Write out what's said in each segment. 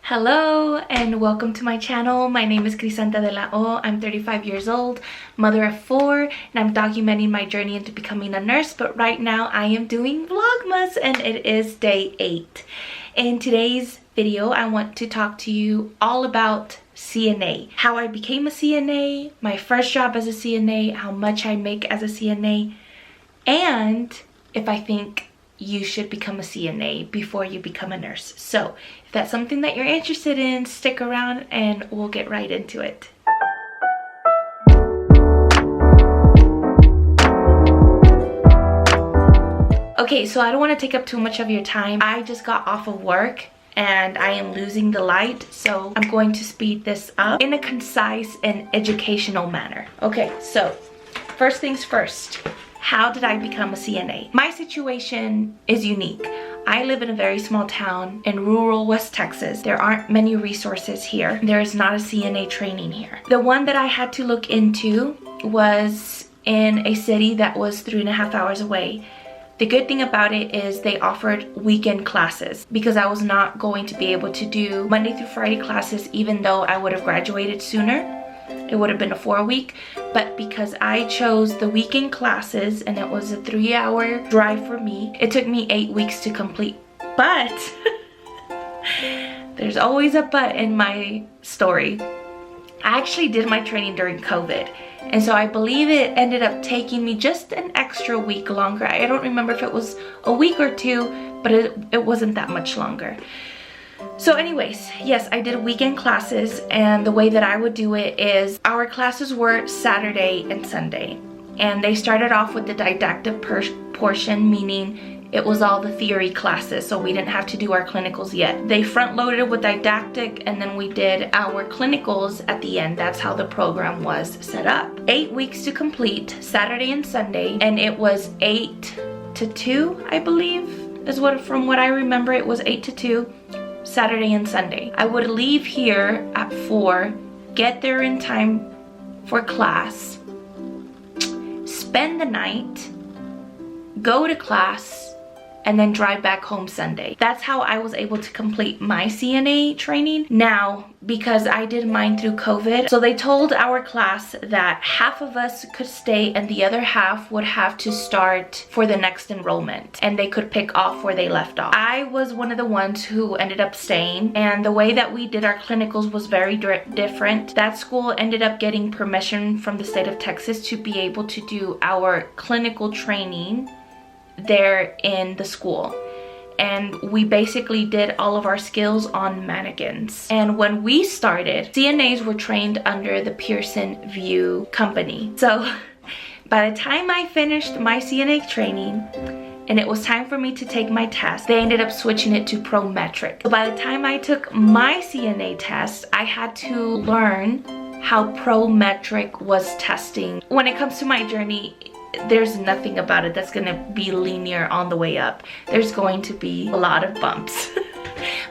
Hello and welcome to my channel. My name is Crisanta de la O. I'm 35 years old, mother of 4, and I'm documenting my journey into becoming a nurse. But right now I am doing Vlogmas and it is day 8. In today's video, I want to talk to you all about CNA, how I became a CNA, my first job as a CNA, how much I make as a CNA, and if I think you should become a CNA before you become a nurse. So if that's something that you're interested in, stick around and we'll get right into it. Okay, so I don't want to take up too much of your time. I just got off of work and I am losing the light, so I'm going to speed this up in a concise and educational manner. Okay, so first things first. How did I become a CNA? My situation is unique. I live in a very small town in rural West Texas. There aren't many resources here. There is not a CNA training here. The one that I had to look into was in a city that was 3.5 hours away. The good thing about it is they offered weekend classes because I was not going to be able to do Monday through Friday classes even though I would have graduated sooner. It would have been a 4-week, but because I chose the weekend classes and it was a 3-hour drive for me, it took me 8 weeks to complete. But there's always a but in my story. I actually did my training during COVID, and so I believe it ended up taking me just an extra week longer. I don't remember if it was a week or 2, but it wasn't that much longer. So anyways, yes, I did weekend classes, and the way that I would do it is our classes were Saturday and Sunday, and they started off with the didactic portion, meaning it was all the theory classes, so we didn't have to do our clinicals yet. They front loaded with didactic and then we did our clinicals at the end. That's how the program was set up. 8 weeks to complete, Saturday and Sunday, and it was 8 to 2, I believe, is what, from what I remember, it was 8 to 2. Saturday and Sunday. I would leave here at 4, get there in time for class, spend the night, go to class, and then drive back home Sunday. That's how I was able to complete my CNA training. Now, because I did mine through COVID, so they told our class that half of us could stay and the other half would have to start for the next enrollment, and they could pick off where they left off. I was one of the ones who ended up staying, and the way that we did our clinicals was very different. That school ended up getting permission from the state of Texas to be able to do our clinical training there in the school, and we basically did all of our skills on mannequins. And when we started, CNAs were trained under the Pearson VUE company. So by the time I finished my CNA training and it was time for me to take my test, they ended up switching it to Prometric. So by the time I took my CNA test, I had to learn how Prometric was testing. When it comes to my journey, there's nothing about it that's gonna be linear on the way up. There's going to be a lot of bumps.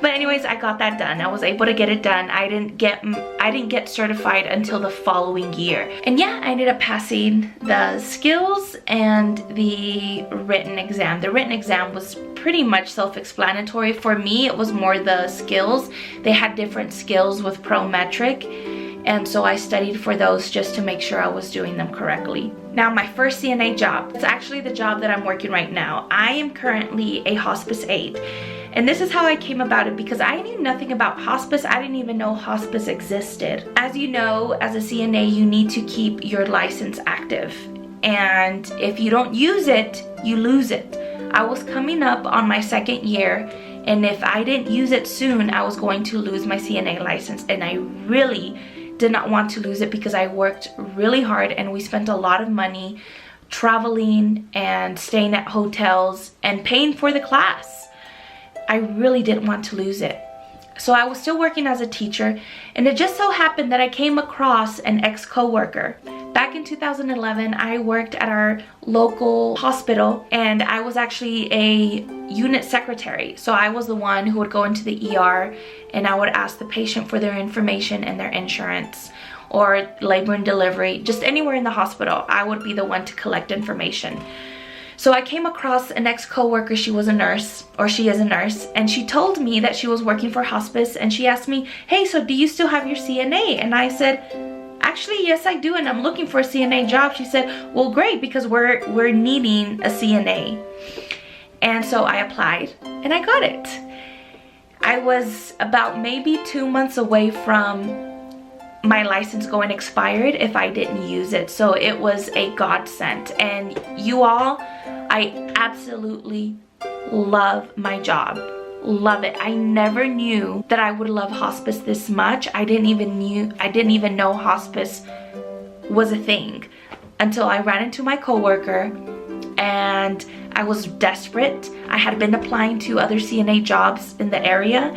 But anyways, I got that done. I was able to get it done. I didn't get certified until the following year. And yeah, I ended up passing the skills and the written exam. The written exam was pretty much self-explanatory. For me, it was more the skills. They had different skills with Prometric, and so I studied for those just to make sure I was doing them correctly. Now, my first CNA job, it's actually the job that I'm working right now. I am currently a hospice aide. And this is how I came about it, because I knew nothing about hospice. I didn't even know hospice existed. As you know, as a CNA, you need to keep your license active. And if you don't use it, you lose it. I was coming up on my 2nd year, and if I didn't use it soon, I was going to lose my CNA license. And I really did not want to lose it because I worked really hard and we spent a lot of money traveling and staying at hotels and paying for the class. I really didn't want to lose it. So I was still working as a teacher, and it just so happened that I came across an ex-coworker. Back in 2011, I worked at our local hospital, and I was actually a unit secretary. So I was the one who would go into the ER and I would ask the patient for their information and their insurance, or labor and delivery, just anywhere in the hospital. I would be the one to collect information. So I came across an ex-coworker. She was a nurse, or she is a nurse, and she told me that she was working for hospice, and she asked me, hey, so do you still have your CNA? And I said, actually, yes, I do, and I'm looking for a CNA job. She said, well, great, because we're needing a CNA. And so I applied, and I got it. I was about maybe 2 months away from my license going expired if I didn't use it. So it was a godsend. And you all, I absolutely love my job. Love it. I never knew that I would love hospice this much. I didn't even know hospice was a thing until I ran into my coworker, and I was desperate. I had been applying to other CNA jobs in the area,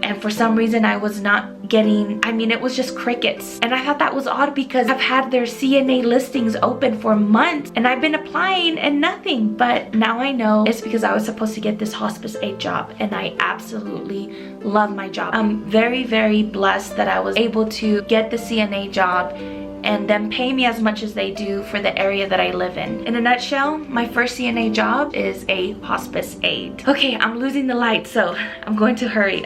and for some reason I was not getting, it was just crickets. And I thought that was odd because I've had their CNA listings open for months and I've been applying and nothing. But now I know it's because I was supposed to get this hospice aide job, and I absolutely love my job. I'm very, very blessed that I was able to get the CNA job and then pay me as much as they do for the area that I live in. In a nutshell, my first CNA job is a hospice aide. Okay, I'm losing the light, so I'm going to hurry.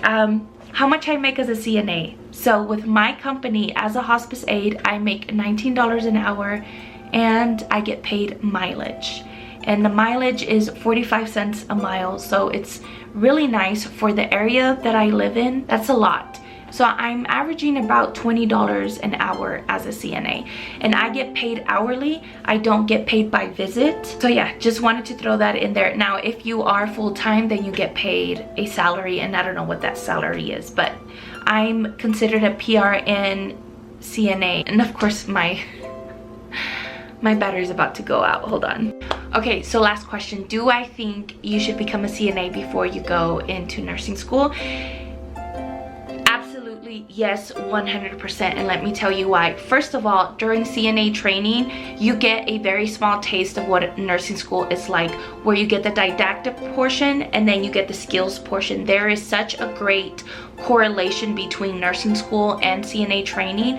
How much I make as a CNA? So with my company as a hospice aide, I make $19 an hour, and I get paid mileage. And the mileage is 45 cents a mile, so it's really nice for the area that I live in. That's a lot. So I'm averaging about $20 an hour as a CNA, and I get paid hourly. I don't get paid by visit. So yeah, just wanted to throw that in there. Now, if you are full-time, then you get paid a salary, and I don't know what that salary is, but I'm considered a PRN CNA. And of course, my battery's about to go out. Hold on. Okay, so last question. Do I think you should become a CNA before you go into nursing school? Yes, 100%, and let me tell you why. First of all, during CNA training, you get a very small taste of what nursing school is like, where you get the didactic portion and then you get the skills portion. There is such a great correlation between nursing school and CNA training.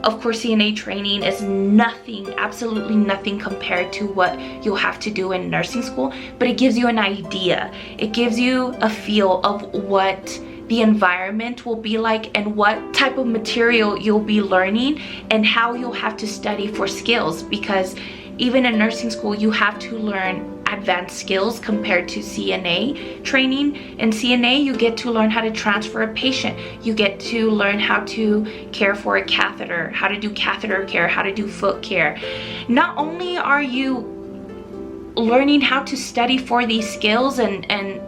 Of course, CNA training is nothing, absolutely nothing compared to what you'll have to do in nursing school, but it gives you an idea. It gives you a feel of what the environment will be like and what type of material you'll be learning and how you'll have to study for skills, because even in nursing school you have to learn advanced skills compared to CNA training. In CNA, you get to learn how to transfer a patient. You get to learn how to care for a catheter, how to do catheter care, how to do foot care. Not only are you learning how to study for these skills and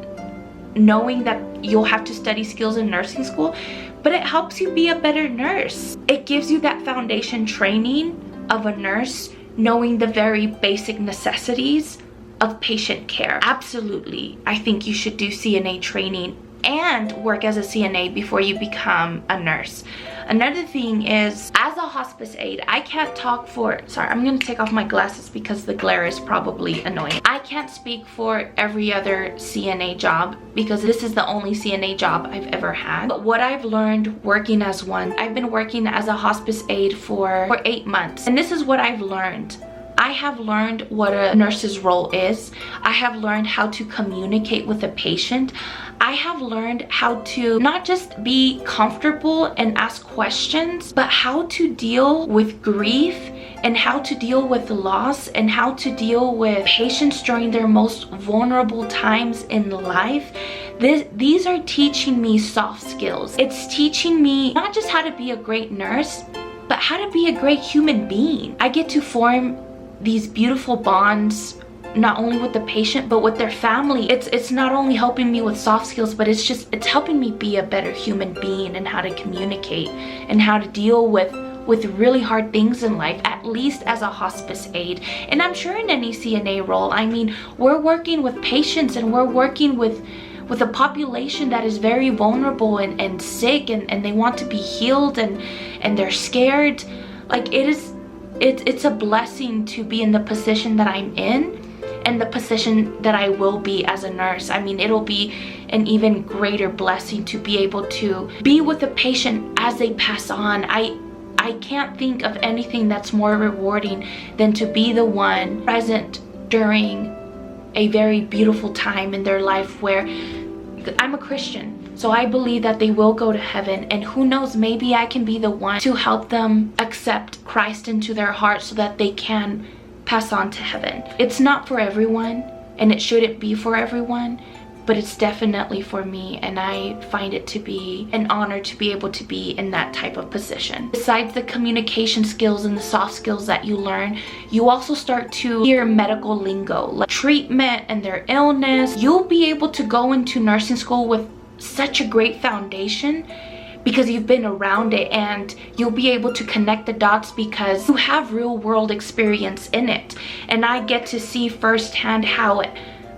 knowing that you'll have to study skills in nursing school, but it helps you be a better nurse. It gives you that foundation training of a nurse, knowing the very basic necessities of patient care. Absolutely, I think you should do CNA training and work as a CNA before you become a nurse. Another thing is, as a hospice aide, I can't talk for, sorry, I'm gonna take off my glasses because the glare is probably annoying. I can't speak for every other CNA job because this is the only CNA job I've ever had. But what I've learned working as one, I've been working as a hospice aide for 8 months, and this is what I've learned. I have learned what a nurse's role is. I have learned how to communicate with a patient. I have learned how to not just be comfortable and ask questions, but how to deal with grief and how to deal with loss and how to deal with patients during their most vulnerable times in life. These are teaching me soft skills. It's teaching me not just how to be a great nurse, but how to be a great human being. I get to form these beautiful bonds not only with the patient but with their family. It's not only helping me with soft skills, but it's helping me be a better human being and how to communicate and how to deal with really hard things in life, at least as a hospice aide. And I'm sure in any CNA role, I mean, we're working with patients and we're working with a population that is very vulnerable and sick and they want to be healed and they're scared. Like, it's a blessing to be in the position that I'm in and the position that I will be as a nurse. I mean, it'll be an even greater blessing to be able to be with a patient as they pass on. I can't think of anything that's more rewarding than to be the one present during a very beautiful time in their life where I'm a Christian, so I believe that they will go to heaven, and who knows, maybe I can be the one to help them accept Christ into their heart so that they can pass on to heaven. It's not for everyone, and it shouldn't be for everyone, but it's definitely for me, and I find it to be an honor to be able to be in that type of position. Besides the communication skills and the soft skills that you learn, you also start to hear medical lingo, like treatment and their illness. You'll be able to go into nursing school with such a great foundation because you've been around it, and you'll be able to connect the dots because you have real world experience in it. And I get to see firsthand how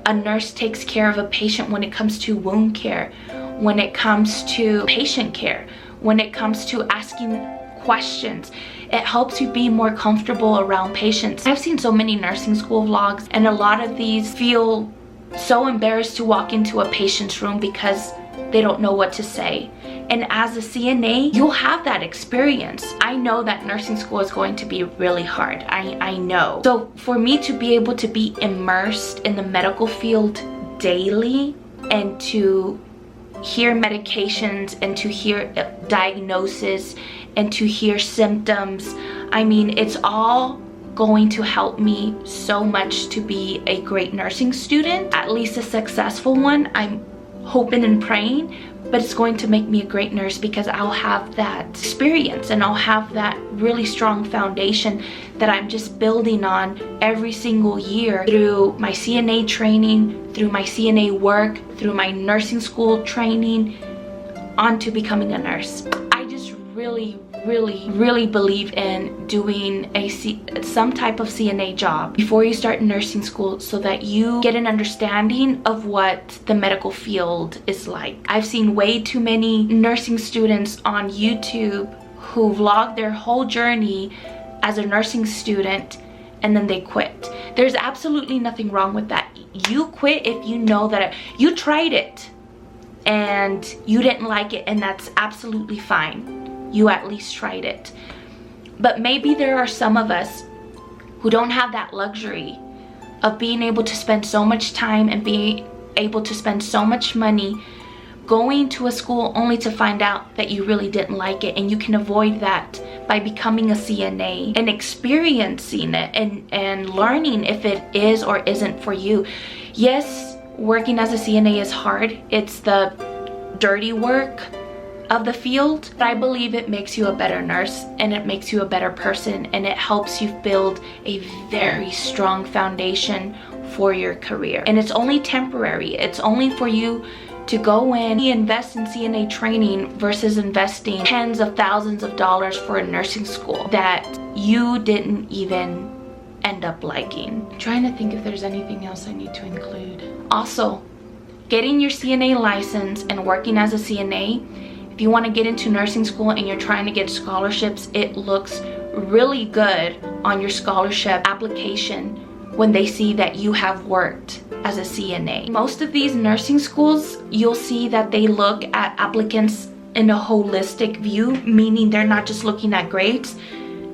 a nurse takes care of a patient when it comes to wound care, when it comes to patient care, when it comes to asking questions. It helps you be more comfortable around patients. I've seen so many nursing school vlogs, and a lot of these feel so embarrassed to walk into a patient's room because they don't know what to say. And as a CNA, you'll have that experience. I know that nursing school is going to be really hard. I know. So for me to be able to be immersed in the medical field daily, and to hear medications, and to hear diagnosis, and to hear symptoms, I mean, it's all going to help me so much to be a great nursing student, at least a successful one. I'm hoping and praying, but it's going to make me a great nurse because I'll have that experience, and I'll have that really strong foundation that I'm just building on every single year through my CNA training, through my CNA work, through my nursing school training, onto becoming a nurse. I just really believe in doing some type of CNA job before you start nursing school, so that you get an understanding of what the medical field is like. I've seen way too many nursing students on YouTube who vlog their whole journey as a nursing student, and then they quit. There's absolutely nothing wrong with that. You quit if you know that you tried it and you didn't like it, and that's absolutely fine. You at least tried it. But maybe there are some of us who don't have that luxury of being able to spend so much time and being able to spend so much money going to a school only to find out that you really didn't like it. And you can avoid that by becoming a CNA and experiencing it and learning if it is or isn't for you. Yes, working as a CNA is hard. It's the dirty work of the field, but I believe it makes you a better nurse, and it makes you a better person, and it helps you build a very strong foundation for your career. And it's only temporary. It's only for you to go in, invest in CNA training versus investing tens of thousands of dollars for a nursing school that you didn't even end up liking. I'm trying to think if there's anything else I need to include. Also, getting your CNA license and working as a CNA, if you want to get into nursing school and you're trying to get scholarships, it looks really good on your scholarship application when they see that you have worked as a CNA. Most of these nursing schools, you'll see that they look at applicants in a holistic view, meaning they're not just looking at grades.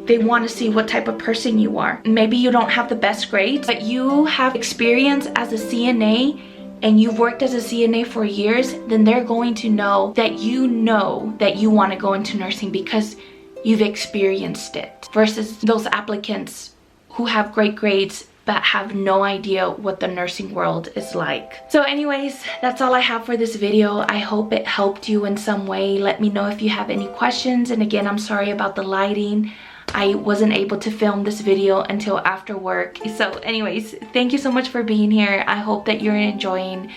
They want to see what type of person you are. Maybe you don't have the best grades, but you have experience as a CNA and you've worked as a CNA for years, then they're going to know that you want to go into nursing because you've experienced it, versus those applicants who have great grades but have no idea what the nursing world is like. So anyways, that's all I have for this video. I hope it helped you in some way. Let me know if you have any questions, and again, I'm sorry about the lighting. I wasn't able to film this video until after work. So anyways, thank you so much for being here. I hope that you're enjoying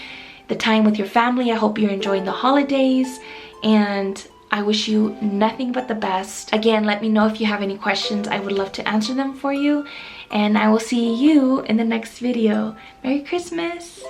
the time with your family. I hope you're enjoying the holidays, and I wish you nothing but the best. Again, let me know if you have any questions. I would love to answer them for you, and I will see you in the next video. Merry Christmas!